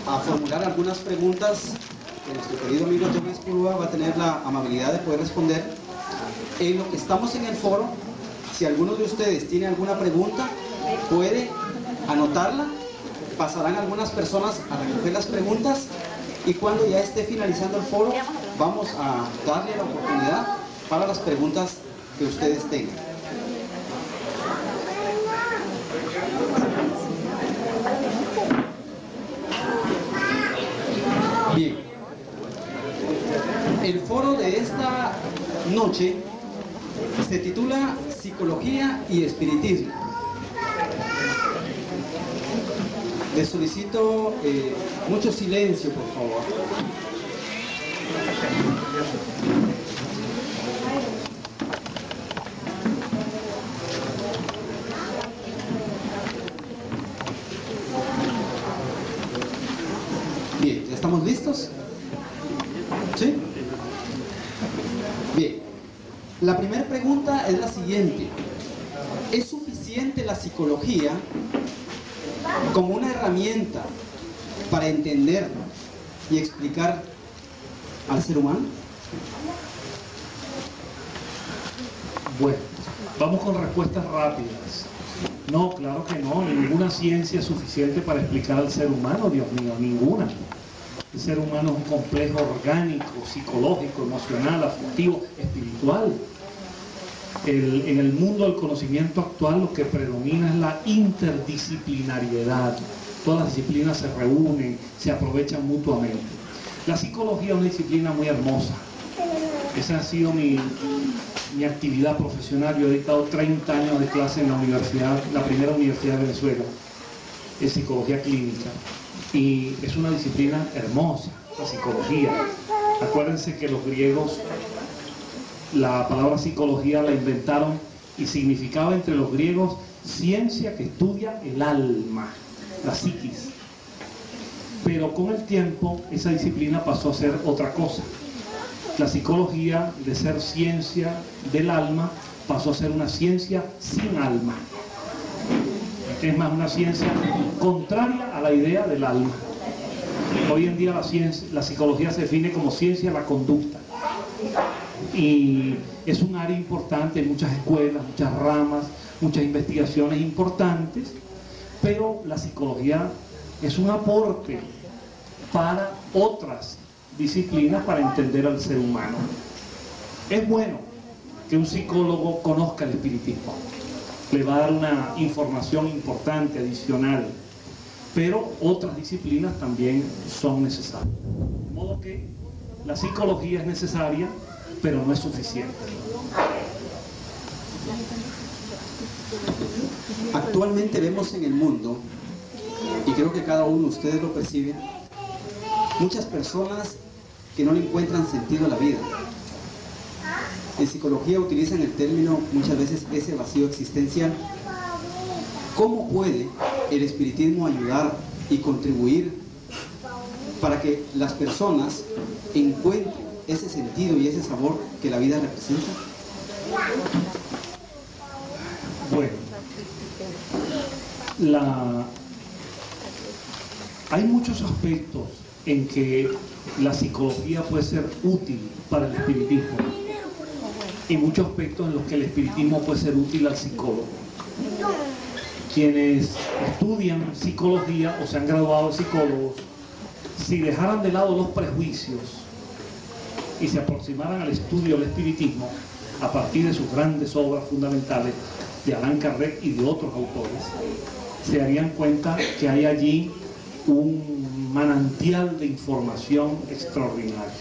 a formular algunas preguntas que nuestro querido amigo John Espurúa va a tener la amabilidad de poder responder. En lo que estamos en el foro, si alguno de ustedes tiene alguna pregunta, puede anotarla, pasarán algunas personas a recoger las preguntas y cuando ya esté finalizando el foro, vamos a darle la oportunidad para las preguntas que ustedes tengan. Bien, el foro de esta noche se titula Psicología y Espiritismo. Les solicito mucho silencio, por favor. Bien, ¿ya estamos listos? ¿Sí? Bien. La primera pregunta es la siguiente. ¿Es suficiente la psicología como una herramienta para entender y explicar al ser humano? Bueno, vamos con respuestas rápidas. No, claro que no, ninguna ciencia es suficiente para explicar al ser humano, Dios mío, ninguna. El ser humano es un complejo orgánico, psicológico, emocional, afectivo, espiritual. En el mundo del conocimiento actual lo que predomina es la interdisciplinariedad. Todas las disciplinas se reúnen, se aprovechan mutuamente. La psicología es una disciplina muy hermosa. Esa ha sido mi actividad profesional. Yo he dictado 30 años de clase en la universidad, la primera universidad de Venezuela, en psicología clínica. Y es una disciplina hermosa, la psicología. Acuérdense que los griegos la palabra psicología la inventaron y significaba entre los griegos ciencia que estudia el alma, la psiquis. Pero con el tiempo esa disciplina pasó a ser otra cosa. La psicología, de ser ciencia del alma, pasó a ser una ciencia sin alma. Es más, una ciencia contraria a la idea del alma. Hoy en día la psicología se define como ciencia de la conducta. Y es un área importante, hay muchas escuelas, muchas ramas, muchas investigaciones importantes, pero la psicología es un aporte para otras disciplinas para entender al ser humano. Es bueno que un psicólogo conozca el espiritismo, le va a dar una información importante, adicional, pero otras disciplinas también son necesarias. De modo que la psicología es necesaria, pero no es suficiente. Actualmente vemos en el mundo, y creo que cada uno de ustedes lo percibe, muchas personas que no le encuentran sentido a la vida. En psicología utilizan el término muchas veces ese vacío existencial. ¿Cómo puede el espiritismo ayudar y contribuir para que las personas encuentren ese sentido y ese sabor que la vida representa? Bueno, hay muchos aspectos en que la psicología puede ser útil para el espiritismo y muchos aspectos en los que el espiritismo puede ser útil al psicólogo. Quienes estudian psicología o se han graduado de psicólogos, si dejaran de lado los prejuicios y se aproximaran al estudio del espiritismo a partir de sus grandes obras fundamentales de Allan Kardec y de otros autores, se darían cuenta que hay allí un manantial de información extraordinaria.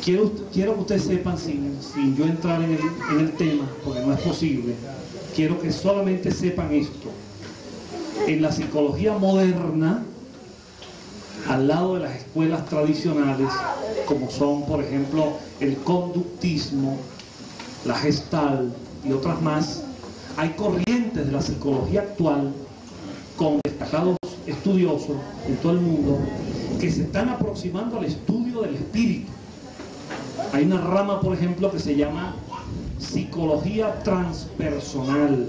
Quiero que ustedes sepan, sin yo entrar en el tema, porque no es posible, quiero que solamente sepan esto. En la psicología moderna, al lado de las escuelas tradicionales, como son, por ejemplo, el conductismo, la Gestalt y otras más, hay corrientes de la psicología actual con destacados estudiosos en todo el mundo que se están aproximando al estudio del espíritu. Hay una rama, por ejemplo, que se llama psicología transpersonal.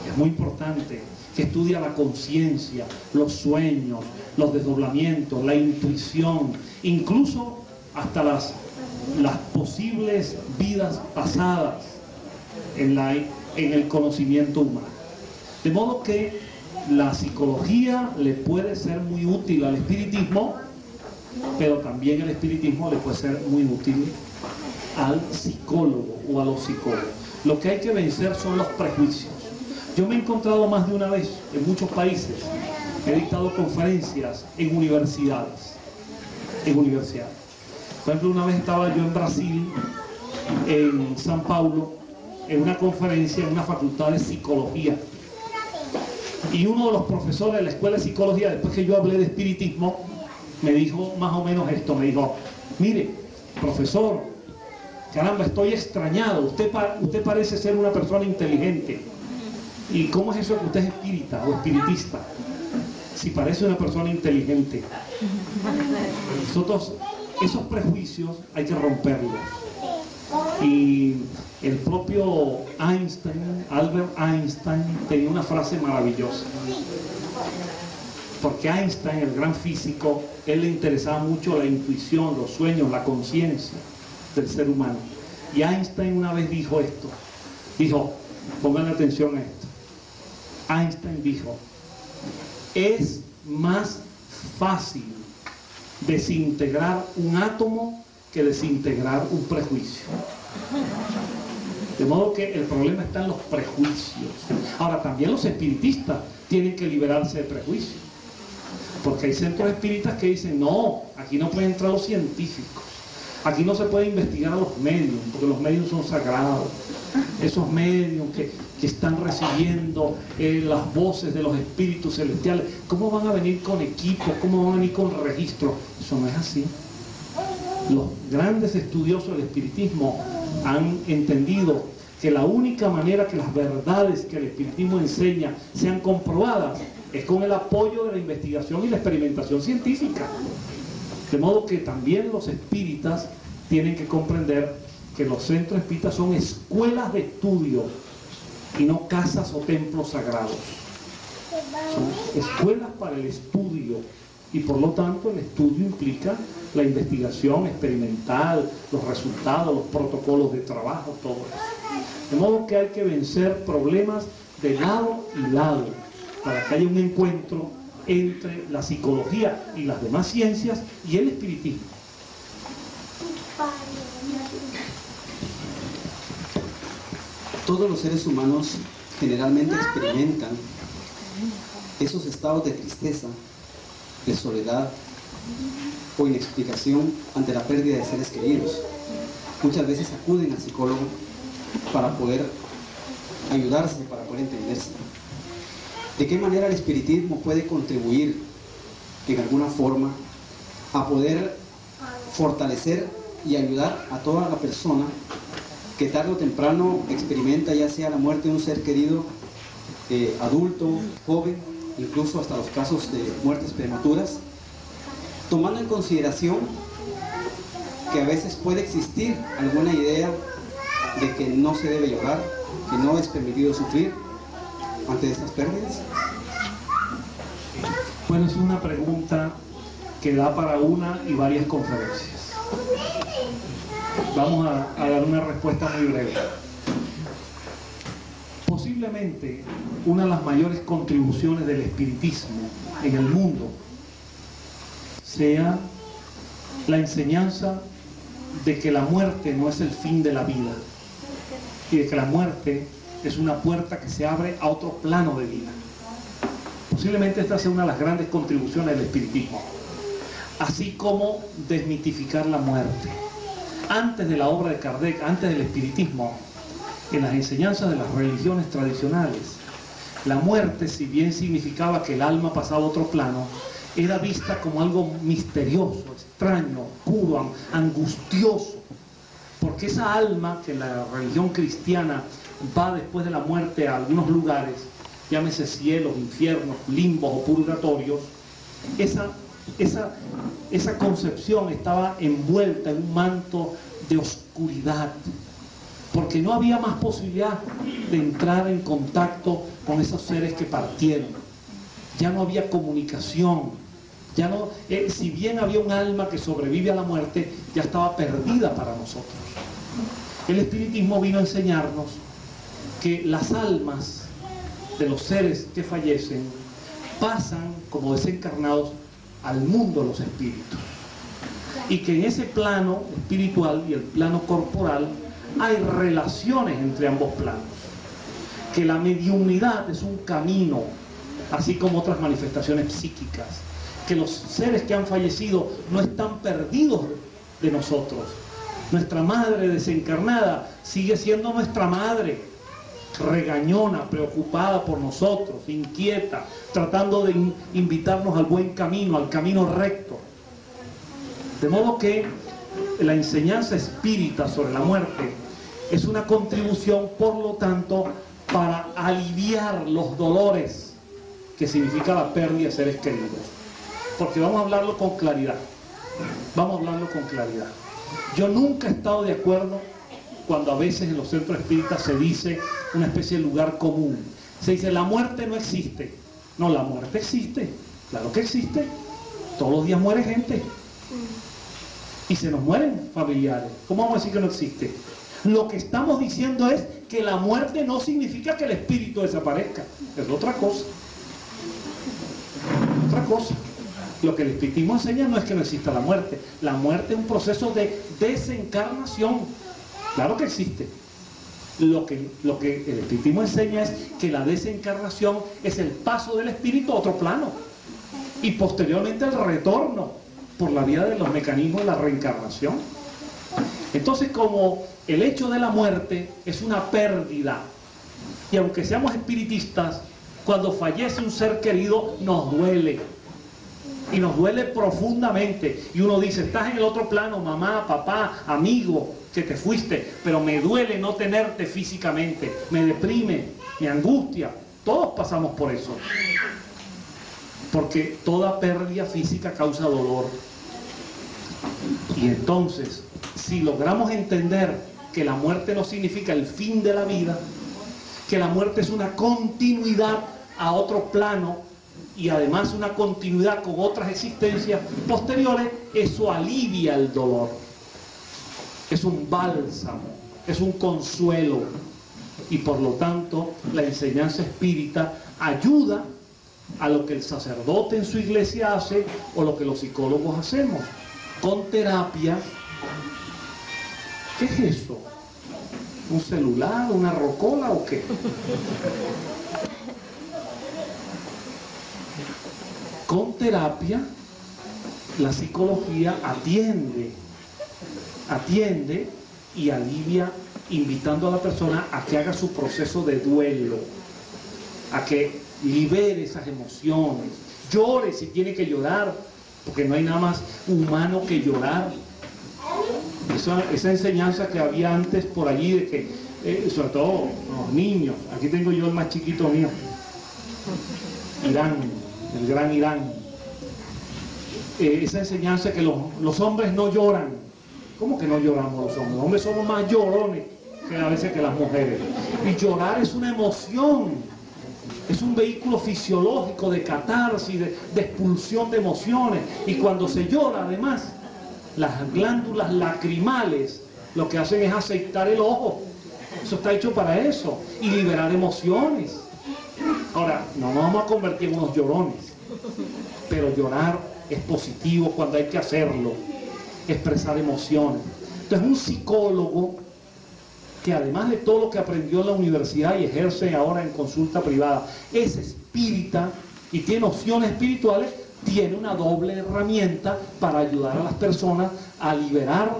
Es muy importante. que estudia la conciencia, los sueños, los desdoblamientos, la intuición, incluso hasta las posibles vidas pasadas en el conocimiento humano. De modo que la psicología le puede ser muy útil al espiritismo, pero también el espiritismo le puede ser muy útil al psicólogo o a los psicólogos. Lo que hay que vencer son los prejuicios. Yo me he encontrado más de una vez en muchos países, he dictado conferencias en universidades. Por ejemplo, una vez estaba yo en Brasil, en São Paulo, en una conferencia en una facultad de psicología. Y uno de los profesores de la escuela de psicología, después que yo hablé de espiritismo, me dijo más o menos esto, me dijo: mire, profesor, caramba, estoy extrañado, usted parece ser una persona inteligente. ¿Y cómo es eso que usted es espírita o espiritista? Si parece una persona inteligente. Nosotros, esos prejuicios hay que romperlos. Y el propio Einstein, Albert Einstein, tenía una frase maravillosa. Porque Einstein, el gran físico, él le interesaba mucho la intuición, los sueños, la conciencia del ser humano. Y Einstein una vez dijo esto. Dijo, pongan atención a esto. Einstein dijo: es más fácil desintegrar un átomo que desintegrar un prejuicio. De modo que el problema está en los prejuicios. Ahora, también los espiritistas tienen que liberarse de prejuicios, porque hay centros espíritas que dicen: no, aquí no pueden entrar los científicos, aquí no se puede investigar a los medios, porque los medios son sagrados. Esos medios que están recibiendo las voces de los espíritus celestiales, ¿cómo van a venir con equipos? ¿Cómo van a venir con registros? Eso no es así. Los grandes estudiosos del espiritismo han entendido que la única manera que las verdades que el espiritismo enseña sean comprobadas es con el apoyo de la investigación y la experimentación científica. De modo que también los espíritas tienen que comprender que los centros espíritas son escuelas de estudio y no casas o templos sagrados. Son escuelas para el estudio, y por lo tanto el estudio implica la investigación experimental, los resultados, los protocolos de trabajo, todo eso. De modo que hay que vencer problemas de lado y lado para que haya un encuentro entre la psicología y las demás ciencias y el espiritismo. Todos los seres humanos generalmente experimentan esos estados de tristeza, de soledad o inexplicación ante la pérdida de seres queridos. Muchas veces acuden al psicólogo para poder ayudarse, para poder entenderse. ¿De qué manera el espiritismo puede contribuir en alguna forma a poder fortalecer y ayudar a toda la persona que tarde o temprano experimenta ya sea la muerte de un ser querido, adulto, joven, incluso hasta los casos de muertes prematuras, tomando en consideración que a veces puede existir alguna idea de que no se debe llorar, que no es permitido sufrir ante estas pérdidas? Bueno, es una pregunta que da para una y varias conferencias. Vamos a dar una respuesta muy breve. Posiblemente una de las mayores contribuciones del espiritismo en el mundo sea la enseñanza de que la muerte no es el fin de la vida y de que la muerte es una puerta que se abre a otro plano de vida. Posiblemente esta sea una de las grandes contribuciones del espiritismo, así como desmitificar la muerte. Antes de la obra de Kardec, antes del espiritismo, en las enseñanzas de las religiones tradicionales, la muerte, si bien significaba que el alma pasaba a otro plano, era vista como algo misterioso, extraño, oscuro, angustioso, porque esa alma que la religión cristiana va después de la muerte a algunos lugares, llámese cielos, infiernos, limbos o purgatorios, esa concepción estaba envuelta en un manto de oscuridad. porque no había más posibilidad de entrar en contacto con esos seres que partieron. Ya no había comunicación, ya no, si bien había un alma que sobrevive a la muerte, ya estaba perdida para nosotros. El espiritismo vino a enseñarnos que las almas de los seres que fallecen pasan como desencarnados al mundo de los espíritus, y que en ese plano espiritual y el plano corporal hay relaciones entre ambos planos, que la mediunidad es un camino, así como otras manifestaciones psíquicas, que los seres que han fallecido no están perdidos de nosotros. Nuestra madre desencarnada sigue siendo nuestra madre, regañona, preocupada por nosotros, inquieta, tratando de invitarnos al buen camino, al camino recto. De modo que la enseñanza espírita sobre la muerte es una contribución, por lo tanto, para aliviar los dolores que significa la pérdida de seres queridos. Porque vamos a hablarlo con claridad. Vamos a hablarlo con claridad. Yo nunca he estado de acuerdo cuando a veces en los centros espíritas se dice una especie de lugar común. Se dice, la muerte no existe. No, la muerte existe. Claro que existe. Todos los días muere gente. Y se nos mueren familiares. ¿Cómo vamos a decir que no existe? Lo que estamos diciendo es que la muerte no significa que el espíritu desaparezca. Es otra cosa. Otra cosa. Lo que el espiritismo enseña no es que no exista la muerte. La muerte es un proceso de desencarnación. Claro que existe. Lo que el espiritismo enseña es que la desencarnación es el paso del espíritu a otro plano. Y posteriormente el retorno por la vía de los mecanismos de la reencarnación. Entonces, como el hecho de la muerte es una pérdida, y aunque seamos espiritistas, cuando fallece un ser querido nos duele, y nos duele profundamente, y uno dice, estás en el otro plano, mamá, papá, amigo, que te fuiste, pero me duele no tenerte físicamente, me deprime, me angustia. Todos pasamos por eso, porque toda pérdida física causa dolor. Y entonces, si logramos entender que la muerte no significa el fin de la vida, que la muerte es una continuidad a otro plano, y además una continuidad con otras existencias posteriores, eso alivia el dolor. Es un bálsamo, es un consuelo, y por lo tanto la enseñanza espírita ayuda a lo que el sacerdote en su iglesia hace, o lo que los psicólogos hacemos, con terapia. ¿Qué es eso? ¿Un celular, una rocola o qué? Con terapia, la psicología atiende y alivia, invitando a la persona a que haga su proceso de duelo, a que libere esas emociones, llore si tiene que llorar, porque no hay nada más humano que llorar. Esa enseñanza que había antes por allí, de que, sobre todo los niños, aquí tengo yo el más chiquito mío, Irán, el gran Irán, esa enseñanza que los hombres no lloran. ¿Cómo que no lloramos los hombres? Los hombres somos más llorones que a veces que las mujeres. Y llorar es una emoción, es un vehículo fisiológico de catarsis, de expulsión de emociones. Y cuando se llora, además, las glándulas lacrimales lo que hacen es aceitar el ojo. Eso está hecho para eso, y liberar emociones. Ahora, no nos vamos a convertir en unos llorones, pero llorar es positivo cuando hay que hacerlo, expresar emociones. Entonces, un psicólogo que además de todo lo que aprendió en la universidad y ejerce ahora en consulta privada, es espírita y tiene opciones espirituales, tiene una doble herramienta para ayudar a las personas a liberar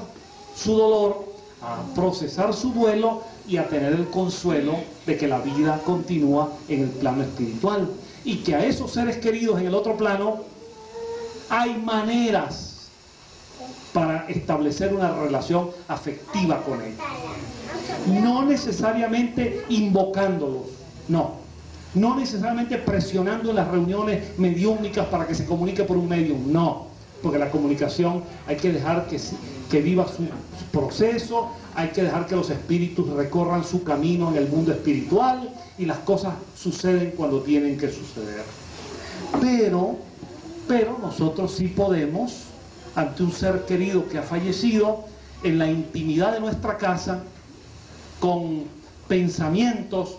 su dolor, a procesar su duelo y a tener el consuelo de que la vida continúa en el plano espiritual, y que a esos seres queridos en el otro plano hay maneras para establecer una relación afectiva con ellos. No necesariamente invocándolos, no necesariamente presionando en las reuniones mediúmnicas para que se comunique por un medium, no, porque la comunicación hay que dejar que viva su proceso, hay que dejar que los espíritus recorran su camino en el mundo espiritual y las cosas suceden cuando tienen que suceder. Pero nosotros sí podemos, ante un ser querido que ha fallecido, en la intimidad de nuestra casa, con pensamientos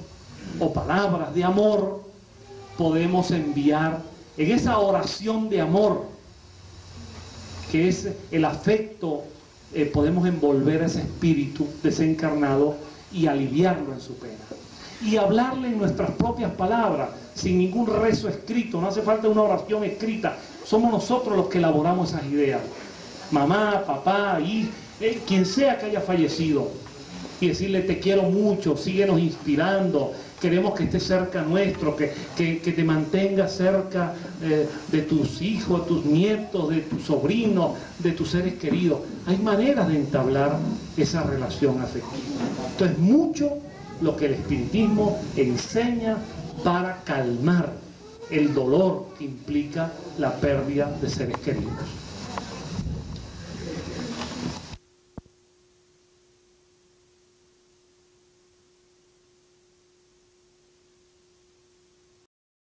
o palabras de amor, podemos enviar en esa oración de amor, que es el afecto, podemos envolver a ese espíritu desencarnado y aliviarlo en su pena. Y hablarle en nuestras propias palabras, sin ningún rezo escrito, no hace falta una oración escrita, somos nosotros los que elaboramos esas ideas. Mamá, papá, y quien sea que haya fallecido, y decirle: te quiero mucho, síguenos inspirando, queremos que estés cerca nuestro, que te mantengas cerca de tus hijos, tus nietos, de tus sobrinos, de tus seres queridos. Hay maneras de entablar esa relación afectiva. Entonces, mucho lo que el espiritismo enseña para calmar el dolor que implica la pérdida de seres queridos.